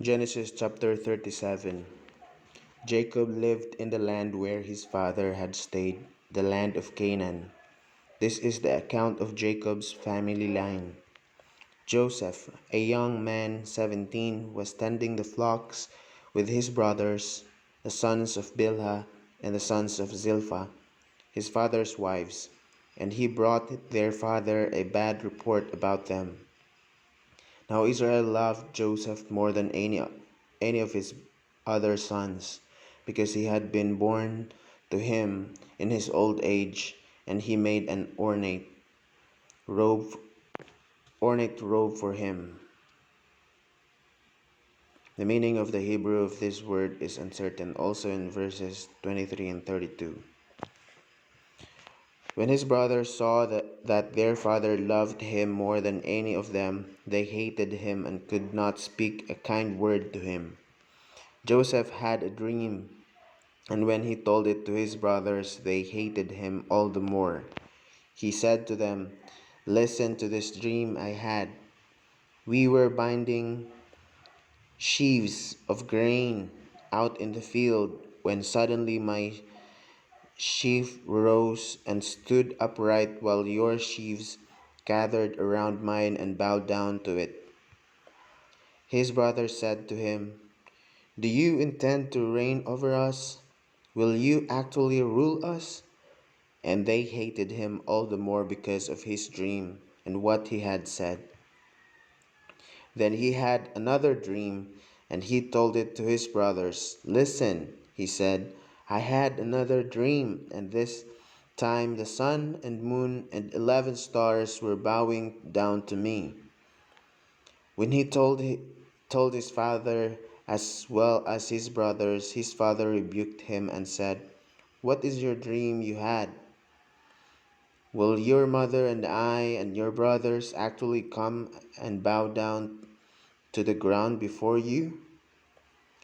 Genesis chapter 37. Jacob lived in the land where his father had stayed, the land of Canaan. This is the account of Jacob's family line. Joseph, a young man 17, was tending the flocks with his brothers, the sons of Bilhah and the sons of Zilpah, his father's wives, and he brought their father a bad report about them. Now Israel loved Joseph more than any of his other sons, because he had been born to him in his old age, and he made an robe, ornate robe for him. The meaning of the Hebrew of this word is uncertain, also in verses 23 and 32. When his brothers saw that their father loved him more than any of them, they hated him and could not speak a kind word to him. Joseph had a dream, and when he told it to his brothers, they hated him all the more. He said to them, "Listen to this dream I had. We were binding sheaves of grain out in the field when suddenly my sheaf rose and stood upright while your sheaves gathered around mine and bowed down to it." His brothers said to him, "Do you intend to reign over us? Will you actually rule us?" And they hated him all the more because of his dream and what he had said. Then he had another dream, and he told it to his brothers. "Listen," he said, "I had another dream, and this time the sun and moon and 11 stars were bowing down to me." When he told his father as well as his brothers, his father rebuked him and said, "What is your dream you had? Will your mother and I and your brothers actually come and bow down to the ground before you?"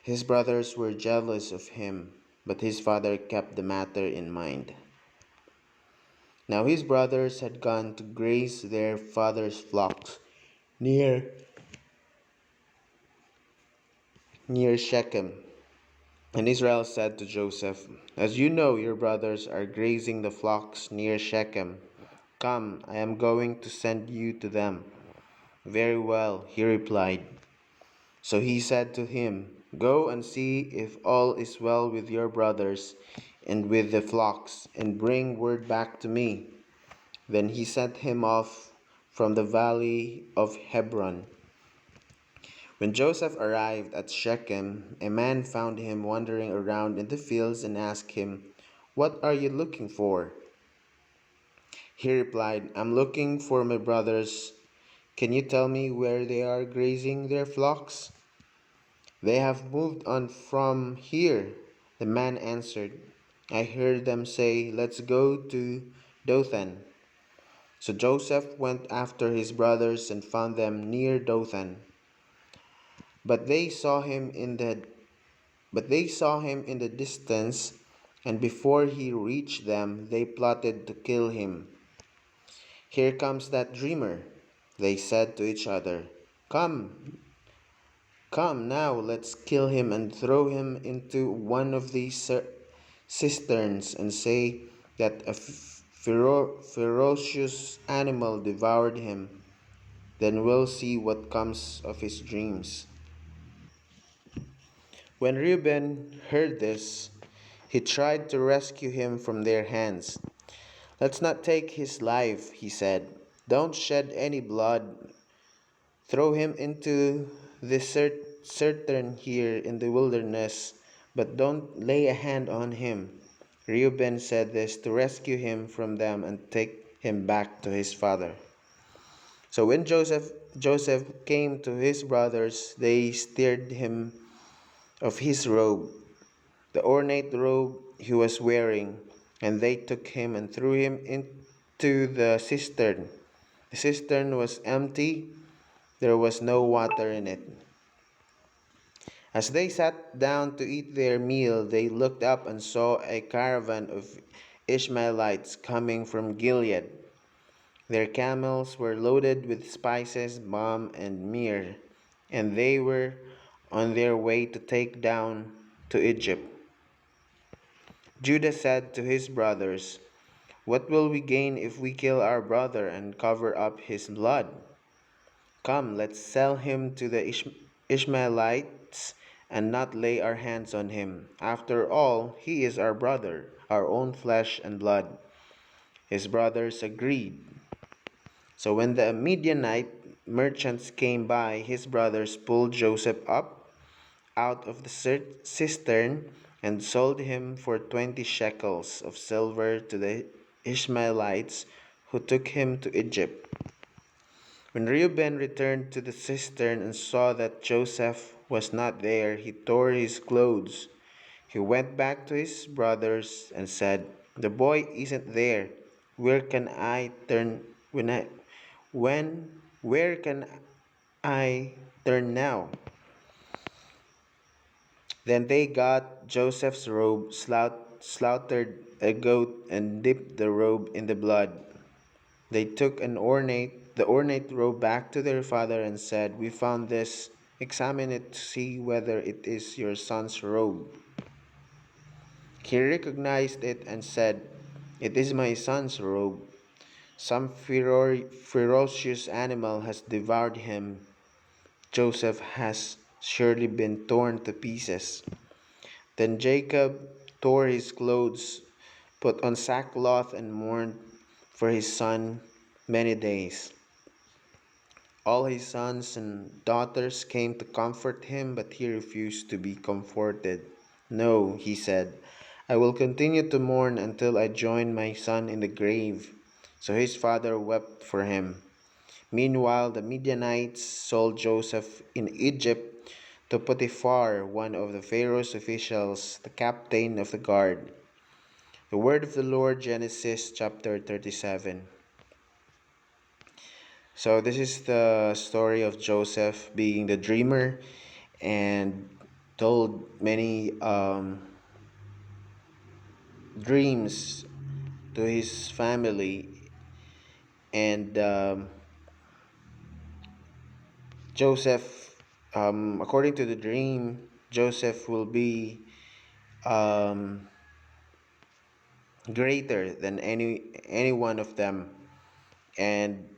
His brothers were jealous of him, but his father kept the matter in mind. Now his brothers had gone to graze their father's flocks near near Shechem. And Israel said to Joseph, "As you know, your brothers are grazing the flocks near Shechem. Come, I am going to send you to them." "Very well," he replied. So he said to him, "Go and see if all is well with your brothers and with the flocks, and bring word back to me." Then he sent him off from the valley of Hebron. When Joseph arrived at Shechem, a man found him wandering around in the fields and asked him, "What are you looking for?" He replied, "I'm looking for my brothers. Can you tell me where they are grazing their flocks?" "They have moved on from here," the man answered. "I heard them say, 'Let's go to Dothan.'" So Joseph went after his brothers and found them near Dothan. But they saw him in the distance, and before he reached them, they plotted to kill him. "Here comes that dreamer," they said to each other. Come, come now, let's kill him and throw him into one of these cisterns and say that a ferocious animal devoured him. Then we'll see what comes of his dreams." When Reuben heard this, he tried to rescue him from their hands. "Let's not take his life," he said. "Don't shed any blood. Throw him into the cistern here in the wilderness, but don't lay a hand on him." Reuben said this to rescue him from them and take him back to his father. So when Joseph came to his brothers, they stirred him of his robe, the ornate robe he was wearing, and they took him and threw him into the cistern. The cistern was empty, there was no water in it. As they sat down to eat their meal, they looked up and saw a caravan of Ishmaelites coming from Gilead. Their camels were loaded with spices, balm, and myrrh, and they were on their way to take down to Egypt. Judah said to his brothers, "What will we gain if we kill our brother and cover up his blood? Come, let's sell him to the Ishmaelites and not lay our hands on him. After all, he is our brother, our own flesh and blood." His brothers agreed. So when the Midianite merchants came by, his brothers pulled Joseph up out of the cistern and sold him for 20 shekels of silver to the Ishmaelites who took him to Egypt. When Reuben returned to the cistern and saw that Joseph was not there, he tore his clothes. He went back to his brothers and said, "The boy isn't there. Where can I turn when where can I turn now?" Then they got Joseph's robe, slaughtered a goat, and dipped the robe in the blood. They took the ornate robe back to their father and said, "We found this. Examine it to see whether it is your son's robe." He recognized it and said, "It is my son's robe. Some ferocious animal has devoured him. Joseph has surely been torn to pieces." Then Jacob tore his clothes, put on sackcloth, and mourned for his son many days. All his sons and daughters came to comfort him, but he refused to be comforted. "No," he said, "I will continue to mourn until I join my son in the grave." So his father wept for him. Meanwhile, the Midianites sold Joseph in Egypt to Potiphar, one of the Pharaoh's officials, the captain of the guard. The word of the Lord, Genesis chapter 37. So this is the story of Joseph being the dreamer and told many dreams to his family. And Joseph, according to the dream, Joseph will be um, greater than any one of them, and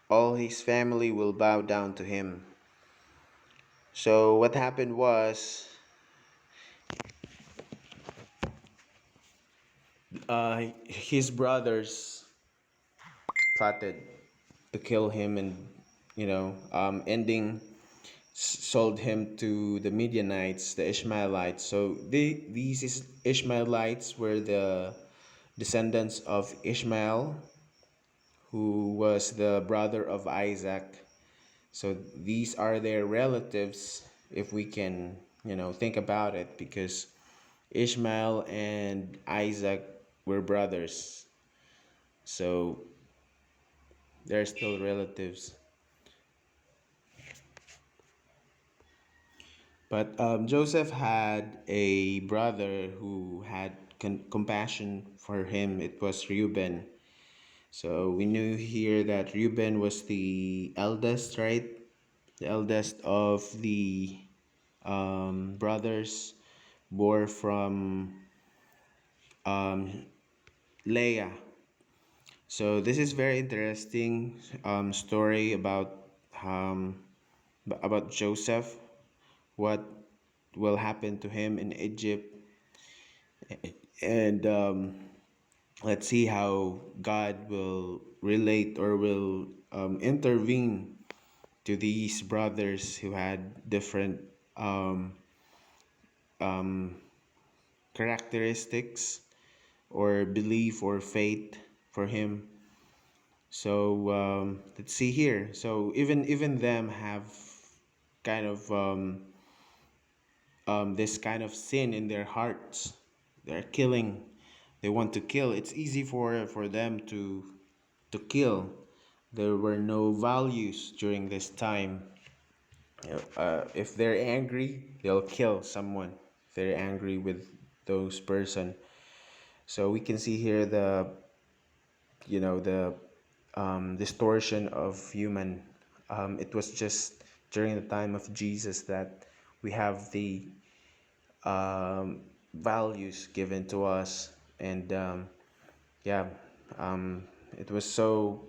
all his family will bow down to him. So what happened was, his brothers plotted to kill him, and ending sold him to the Midianites, the Ishmaelites. So these Ishmaelites were the descendants of Ishmael, who was the brother of Isaac. So these are their relatives, if we can, think about it, because Ishmael and Isaac were brothers. So they're still relatives. But Joseph had a brother who had compassion for him. It was Reuben. So we knew here that Reuben was the eldest, right? The eldest of the brothers, bore from um, Leah. So this is very interesting story um, about Joseph, what will happen to him in Egypt, and let's see how God will relate or will intervene to these brothers who had different um, um, characteristics or belief or faith for him. So let's see here. So even them have kind of this kind of sin in their hearts. They're killing. They want to kill. It's easy for them to kill. There were no values during this time. If they're angry, they'll kill someone. If they're angry with those person. So we can see here the distortion of human. It was just during the time of Jesus that we have the values given to us, and yeah, um, it was so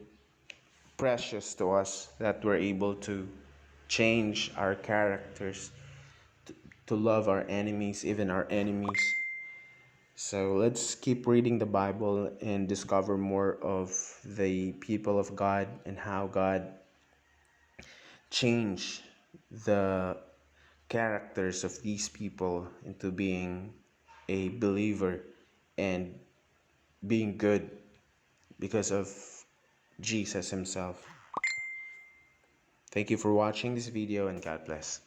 precious to us that we're able to change our characters to love our enemies, even our enemies. So let's keep reading the Bible and discover more of the people of God and how God changed the characters of these people into being a believer and being good because of Jesus himself. Thank you for watching this video, and God bless.